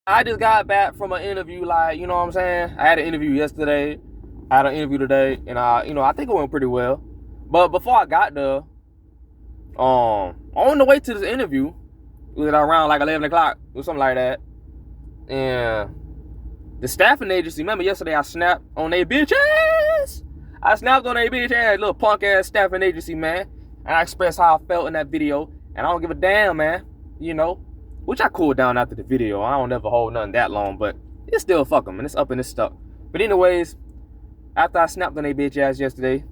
I just got back from an interview, like, you know what I'm saying? I had an interview yesterday, I had an interview today, and I think it went pretty well. But before I got there, on the way to this interview, it was around like 11 o'clock or something like that. And the staffing agency, remember yesterday I snapped on their bitch ass? I snapped on their bitch ass, little punk ass staffing agency, man. And I expressed how I felt in that video. And I don't give a damn, man. You know? Which I cooled down after the video. I don't ever hold nothing that long, but it's still fuck them, and it's up and it's stuck. But anyways, after I snapped on their bitch ass yesterday,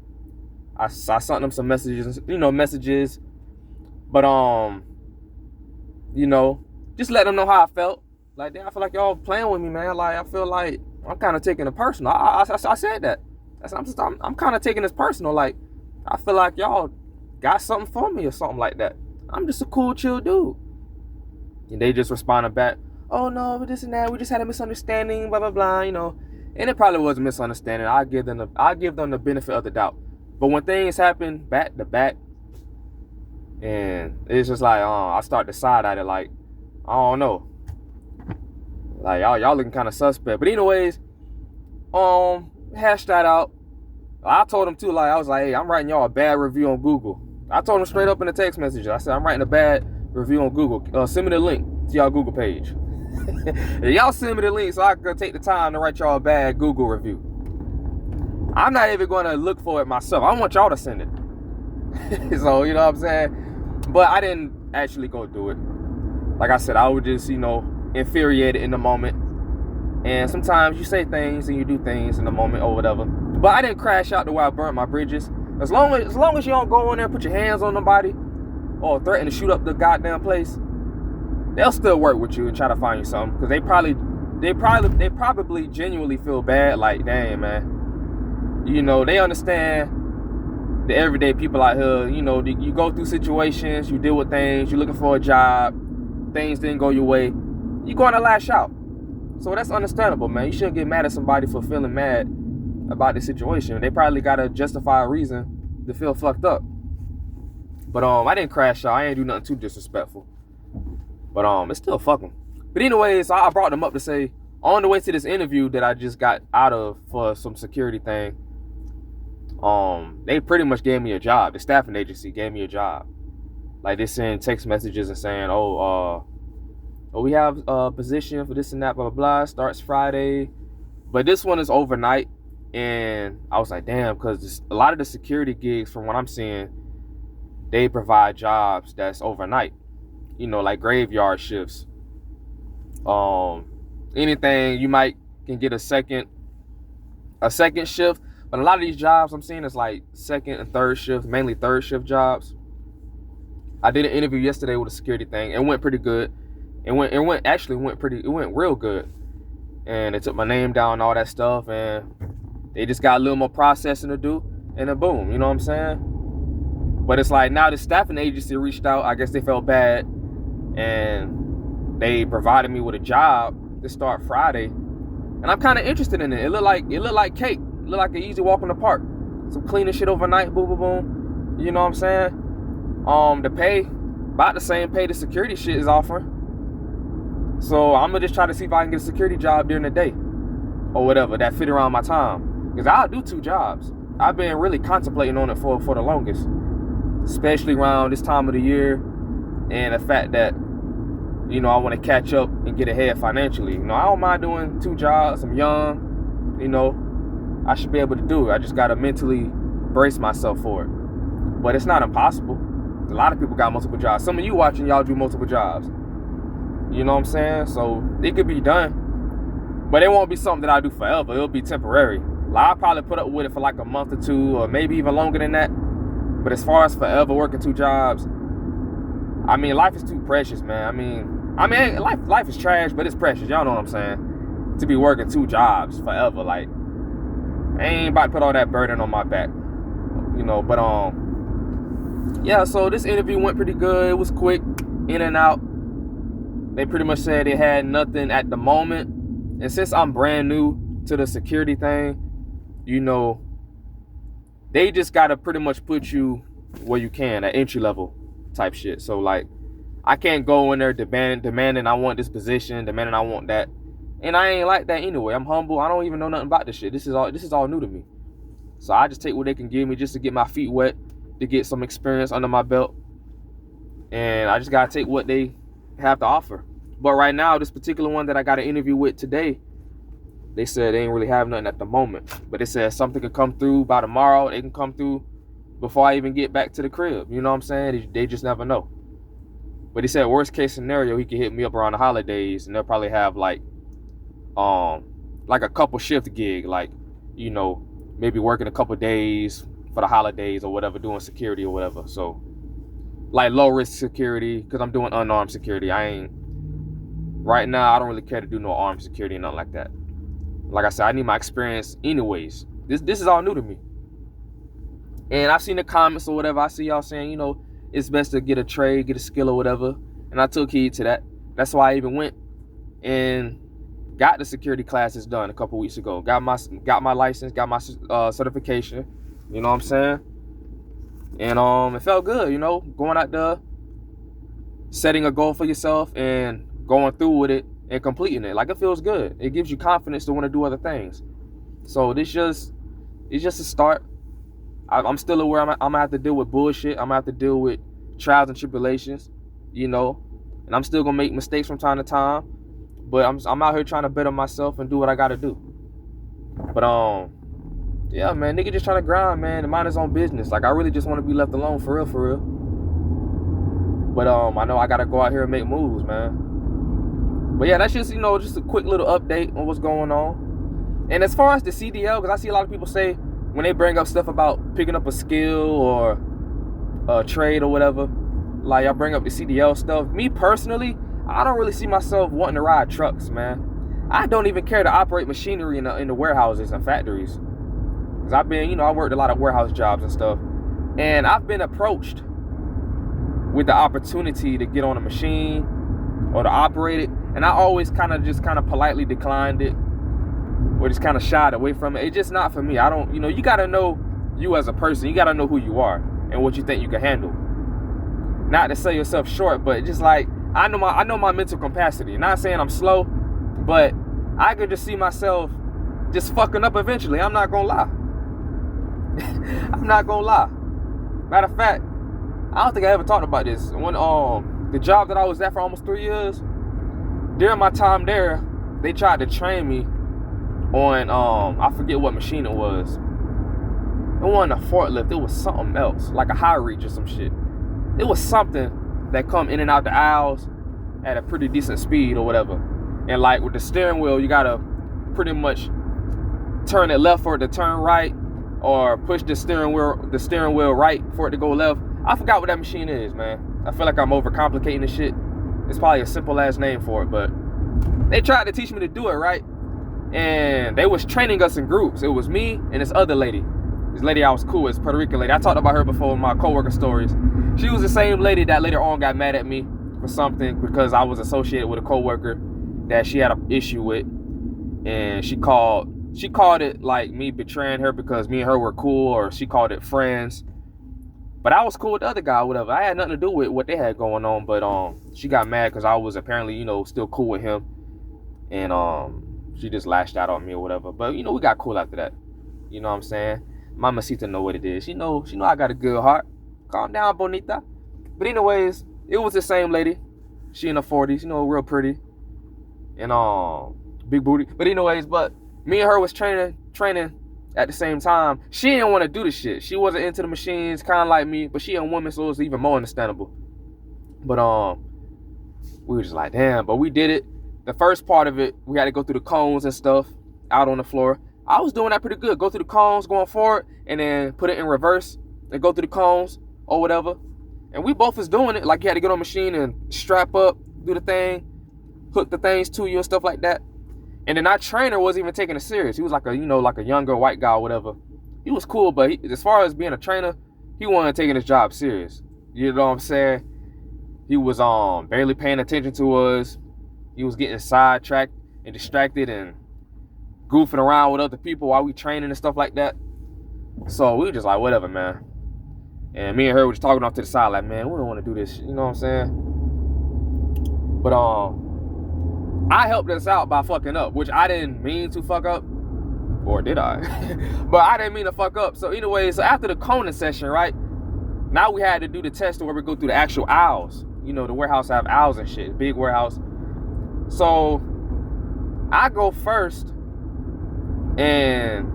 I sent them some messages, messages. But just let them know how I felt. Like, damn, I feel like y'all playing with me, man. Like, I feel like I'm kind of taking it personal. I said that. I'm kind of taking this personal. Like, I feel like y'all got something for me or something like that. I'm just a cool, chill dude. And they just responded back, oh no, but this and that, we just had a misunderstanding, blah blah blah, And it probably was a misunderstanding. I give them the benefit of the doubt. But when things happen back to back, and it's just like, I start to side at it, like, I don't know. Like, y'all looking kind of suspect. But anyways, hash that out. I told them too, like, I was like, hey, I'm writing y'all a bad review on Google. I told them straight up in the text message. I said, I'm writing a bad review on Google. Send me the link to y'all Google page. Y'all send me the link so I can take the time to write y'all a bad Google review. I'm not even going to look for it myself. I want y'all to send it. So, you know what I'm saying? But I didn't actually go do it. Like I said, I was just, infuriated in the moment. And sometimes you say things and you do things in the moment or whatever. But I didn't crash out to where I burnt my bridges. As long as you don't go in there and put your hands on nobody or threaten to shoot up the goddamn place, they'll still work with you and try to find you something. Because they probably genuinely feel bad. Like, damn, man. They understand the everyday people out here. You go through situations, you deal with things, you're looking for a job, things didn't go your way, you're going to lash out. So that's understandable, man. You shouldn't get mad at somebody for feeling mad about the situation. They probably got to justify a reason to feel fucked up. But I didn't crash out. I ain't do nothing too disrespectful. But it's still fucking. But anyways, I brought them up to say, on the way to this interview that I just got out of for some security thing, they pretty much gave me a job. The staffing agency gave me a job. Like, they send text messages and saying, we have a position for this and that, blah, blah, blah. Starts Friday. But this one is overnight. And I was like, damn, because a lot of the security gigs, from what I'm seeing, they provide jobs that's overnight. Like graveyard shifts. Anything you can get a second shift. But a lot of these jobs I'm seeing is like second and third shift, mainly third shift jobs. I did an interview yesterday with a security thing. It went pretty good. It went real good. And they took my name down and all that stuff, and they just got a little more processing to do, and then boom, you know what I'm saying? But it's like, now the staffing agency reached out. I guess they felt bad, and they provided me with a job to start Friday, and I'm kind of interested in it. It looked like cake. It looked like an easy walk in the park. Some cleaning shit overnight, boom, boom, boom. You know what I'm saying? The pay, about the same pay the security shit is offering. So I'm gonna just try to see if I can get a security job during the day or whatever that fit around my time. Because I'll do 2 jobs. I've been really contemplating on it for the longest, especially around this time of the year, and the fact that I want to catch up and get ahead financially. I don't mind doing 2 jobs. I'm young. I should be able to do it. I just gotta mentally brace myself for it. But it's not impossible. A lot of people got multiple jobs. Some of you watching, y'all do multiple jobs. You know what I'm saying? So it could be done, but it won't be something that I do forever. It'll be temporary. Like, I'll probably put up with it for like a month or 2, or maybe even longer than that. But as far as forever working 2 jobs, life is too precious, man. Life is trash, but it's precious. Y'all know what I'm saying? To be working 2 jobs forever, like, I ain't about to put all that burden on my back, But yeah. So this interview went pretty good. It was quick, in and out. They pretty much said they had nothing at the moment. And since I'm brand new to the security thing, they just got to pretty much put you where you can at entry level type shit. So, like, I can't go in there demanding I want this position, demanding I want that. And I ain't like that anyway. I'm humble. I don't even know nothing about this shit. This is all new to me. So I just take what they can give me just to get my feet wet, to get some experience under my belt. And I just gotta take what they have to offer. But right now, this particular one that I got an interview with today, they said they ain't really have nothing at the moment. But they said something could come through by tomorrow. They can come through before I even get back to the crib. You know what I'm saying? They just never know. But he said worst case scenario, he could hit me up around the holidays, and they'll probably have like a couple shift gig, like, you know, maybe working a couple days for the holidays or whatever, doing security or whatever. So like low risk security, because I'm doing unarmed security. Right now I don't really care to do no armed security and nothing like that. Like I said, I need my experience anyways. This is all new to me. And I've seen the comments or whatever. I see y'all saying, you know, it's best to get a trade, get a skill or whatever. And I took heed to that. That's why I even went and got the security classes done a couple weeks ago. Got my license, got my certification. You know what I'm saying? And it felt good, you know, going out there, setting a goal for yourself and going through with it and completing it. Like, it feels good. It gives you confidence to want to do other things. So it's just a start. I'm still aware I'm gonna have to deal with bullshit. I'm gonna have to deal with trials and tribulations, you know, and I'm still gonna make mistakes from time to time. But I'm out here trying to better myself and do what I gotta do. But yeah, man, nigga just trying to grind, man, and mind his own business. Like, I really just want to be left alone, for real. But I know I gotta go out here and make moves, man. But yeah, that's just, you know, just a quick little update on what's going on. And as far as the CDL, because I see a lot of people say when they bring up stuff about picking up a skill or a trade or whatever, like y'all bring up the CDL stuff. Me personally, I don't really see myself wanting to ride trucks, man. I don't even care to operate machinery in the warehouses and factories. Because I've been, you know, I worked a lot of warehouse jobs and stuff. And I've been approached with the opportunity to get on a machine or to operate it. And I always kind of politely declined it, or just kind of shied away from it. It's just not for me. I don't, you know, you got to know you as a person. You got to know who you are and what you think you can handle. Not to sell yourself short, but just like, I know my mental capacity. Not saying I'm slow, but I could just see myself just fucking up eventually. I'm not gonna lie. I'm not gonna lie. Matter of fact, I don't think I ever talked about this. When the job that I was at for almost 3 years, during my time there, they tried to train me on I forget what machine it was. It wasn't a forklift, it was something else, like a high reach or some shit. It was something that come in and out the aisles at a pretty decent speed or whatever. And like with the steering wheel, you gotta pretty much turn it left for it to turn right, or push the steering wheel right for it to go left. I forgot what that machine is, man. I feel like I'm overcomplicating this shit. It's probably a simple ass name for it, but they tried to teach me to do it, right? And they was training us in groups. It was me and this other lady. This lady I was cool with, this Puerto Rican lady. I talked about her before in my coworker stories. She was the same lady that later on got mad at me for something because I was associated with a coworker that she had an issue with, and she called it like me betraying her because me and her were cool, or she called it friends. But I was cool with the other guy, whatever. I had nothing to do with what they had going on, but she got mad because I was apparently, you know, still cool with him, and she just lashed out on me or whatever. But you know, we got cool after that. You know what I'm saying? Mamacita know what it is. She know I got a good heart. Calm down, bonita. But anyways, it was the same lady. She in her 40s, you know, real pretty. And big booty. But anyways, but me and her was training at the same time. She didn't want to do the shit. She wasn't into the machines, kind of like me, but she a woman, so it was even more understandable. But we were just like, damn. But we did it. The first part of it, we had to go through the cones and stuff out on the floor. I was doing that pretty good. Go through the cones, going forward, and then put it in reverse and go through the cones or whatever. And we both was doing it. Like, you had to get on a machine and strap up, do the thing, hook the things to you and stuff like that. And then our trainer wasn't even taking it serious. He was like a, you know, like a younger white guy or whatever. He was cool, but as far as being a trainer, he wasn't taking his job serious. You know what I'm saying? He was barely paying attention to us. He was getting sidetracked and distracted and goofing around with other people while we training and stuff like that. So we were just like, whatever, man. And me and her were just talking off to the side like, man, we don't want to do this. You know what I'm saying? But I helped us out by fucking up, which I didn't mean to fuck up. Or did I? But I didn't mean to fuck up. So anyway, so after the Conan session, right? Now we had to do the test where we go through the actual aisles. You know, the warehouse have aisles and shit. Big warehouse. So I go first and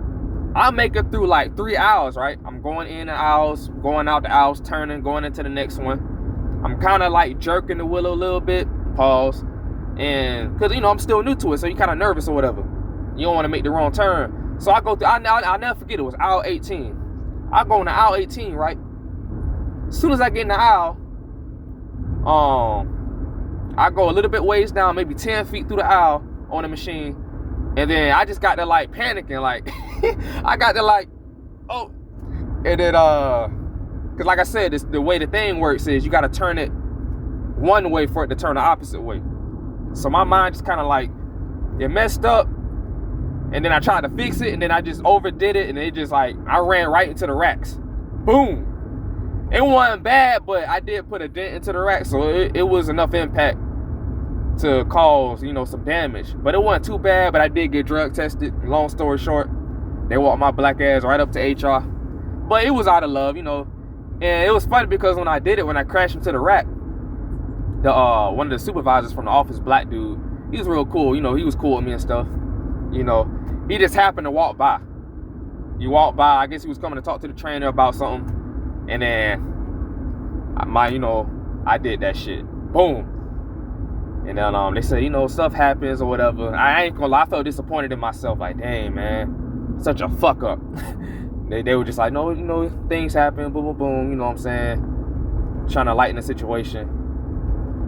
I make it through like 3 aisles, right? I'm going in the aisles, going out the aisles, turning, going into the next one. I'm kind of like jerking the wheel a little bit. Pause. And because, you know, I'm still new to it, so you're kind of nervous or whatever. You don't want to make the wrong turn. So I go through, I'll never forget, it was aisle 18. I go into aisle 18, right? As soon as I get in the aisle, I go a little bit ways down, maybe 10 feet through the aisle on the machine. And then I just got to like panicking, like, I got to like, oh. And then, because like I said, the way the thing works is you got to turn it one way for it to turn the opposite way. So my mind just kind of like, it messed up. And then I tried to fix it, and then I just overdid it, and it just like, I ran right into the racks. Boom. It wasn't bad, but I did put a dent into the rack, so it was enough impact to cause, you know, some damage. But it wasn't too bad, but I did get drug tested. Long story short, they walked my black ass right up to HR. But it was out of love, you know. And it was funny because when I did it, when I crashed into the rack, one of the supervisors from the office, black dude, he was real cool. You know, he was cool with me and stuff. You know, he just happened to walk by. He walked by. I guess he was coming to talk to the trainer about something. And then, I did that shit. Boom. And then they said, you know, stuff happens or whatever. I ain't gonna lie, I felt disappointed in myself. Like, dang, man, such a fuck up. They were just like, no, you know, things happen, boom, boom, boom. You know what I'm saying? Trying to lighten the situation.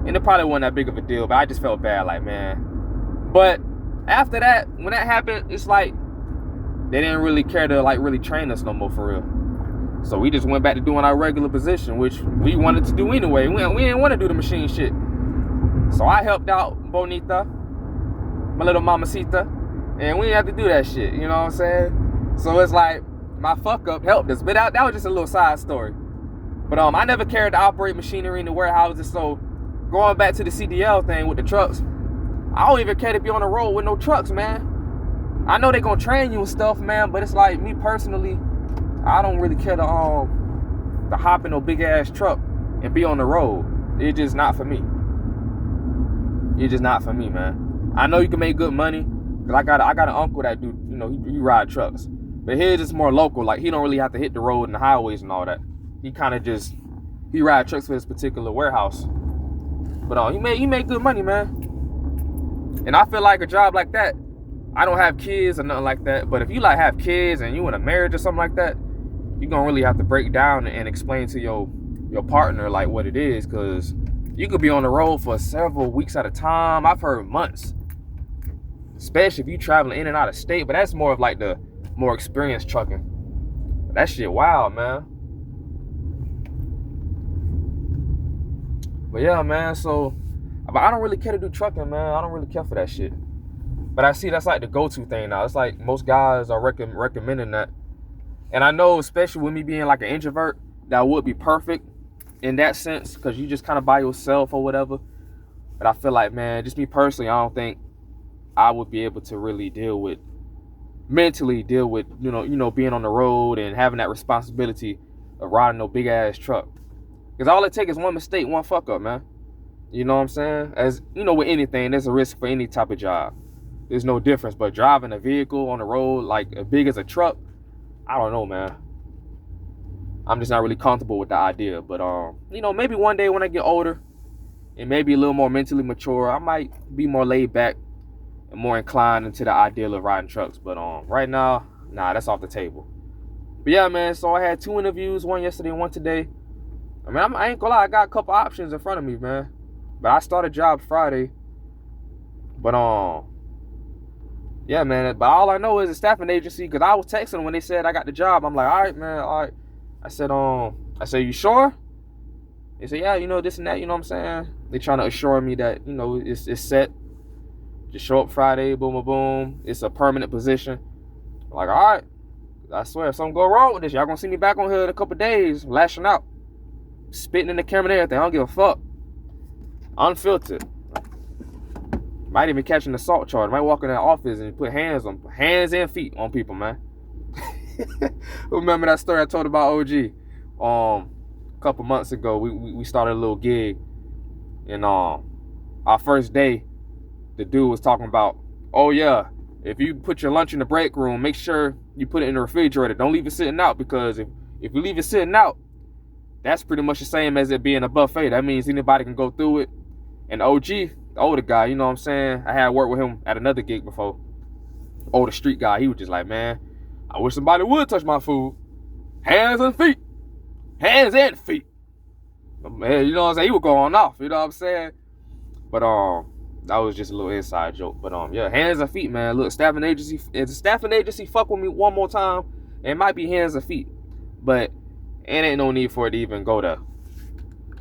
And it probably wasn't that big of a deal, but I just felt bad, like, man. But after that, when that happened, it's like they didn't really care to like really train us no more for real. So we just went back to doing our regular position, which we wanted to do anyway. We didn't want to do the machine shit. So I helped out Bonita, my little mamacita, and we didn't have to do that shit, you know what I'm saying? So it's like my fuck up helped us, but that was just a little side story. But I never cared to operate machinery in the warehouses, so going back to the CDL thing with the trucks, I don't even care to be on the road with no trucks, man. I know they gonna train you and stuff, man, but it's like, me personally, I don't really care to hop in no big ass truck and be on the road. It's just not for me. It's just not for me, man. I know you can make good money, cause I got an uncle that do, you know, he ride trucks, but his is more local. Like, he don't really have to hit the road and the highways and all that. He kind of just ride trucks for his particular warehouse. But he made good money, man. And I feel like a job like that, I don't have kids or nothing like that, but if you like have kids and you in a marriage or something like that, you're gonna really have to break down and explain to your partner like what it is, because you could be on the road for several weeks at a time. I've heard months, especially if you traveling in and out of state, but that's more of like the more experienced trucking. That shit wild, man. But yeah, man, so I don't really care to do trucking, man. I don't really care for that shit. But I see that's like the go-to thing now. It's like most guys are recommending that. And I know, especially with me being like an introvert, that would be perfect in that sense, because you just kind of by yourself or whatever. But I feel like, man, just me personally, I don't think I would be able to really mentally deal with, you know, being on the road and having that responsibility of riding no big ass truck. Because all it takes is one mistake, one fuck up, man. You know what I'm saying? As you know, with anything, there's a risk for any type of job. There's no difference. But driving a vehicle on the road like as big as a truck, I don't know, man. I'm just not really comfortable with the idea. But you know, maybe one day when I get older and maybe a little more mentally mature, I might be more laid back and more inclined into the ideal of riding trucks. But right now, nah, that's off the table. But yeah, man, so I had 2 interviews, one yesterday and one today. I mean, I ain't gonna lie, I got a couple options in front of me, man. But I started jobs Friday. But yeah, man. But all I know is a staffing agency, because I was texting them when they said I got the job. I'm like, all right, man, all right. I said, you sure? They said, yeah, you know, this and that, you know what I'm saying? They trying to assure me that, you know, it's set. Just show up Friday, boom, boom, boom. It's a permanent position. I'm like, all right. I swear, if something go wrong with this, y'all gonna see me back on here in a couple days, lashing out, spitting in the camera and everything. I don't give a fuck. Unfiltered. Might even catch an assault charge. Might walk in that office and put hands and feet on people, man. Remember that story I told about OG? A couple months ago, we started a little gig, and our first day, the dude was talking about, oh yeah, if you put your lunch in the break room, make sure you put it in the refrigerator. Don't leave it sitting out, because if you leave it sitting out, that's pretty much the same as it being a buffet. That means anybody can go through it. And OG, the older guy, you know what I'm saying? I had worked with him at another gig before. Older street guy, he was just like, man, I wish somebody would touch my food. Hands and feet. Hands and feet. Man, you know what I'm saying? He was going off, you know what I'm saying? But that was just a little inside joke. But yeah, hands and feet, man. Look, staffing agency, if the staffing agency fuck with me one more time, it might be hands and feet. But it ain't no need for it to even go there.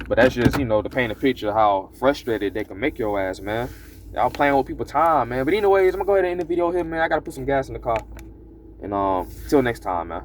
But that's just, you know, to paint a picture of how frustrated they can make your ass, man. Y'all playing with people's time, man. But anyways, I'm gonna go ahead and end the video here, man. I gotta put some gas in the car. And till next time, man.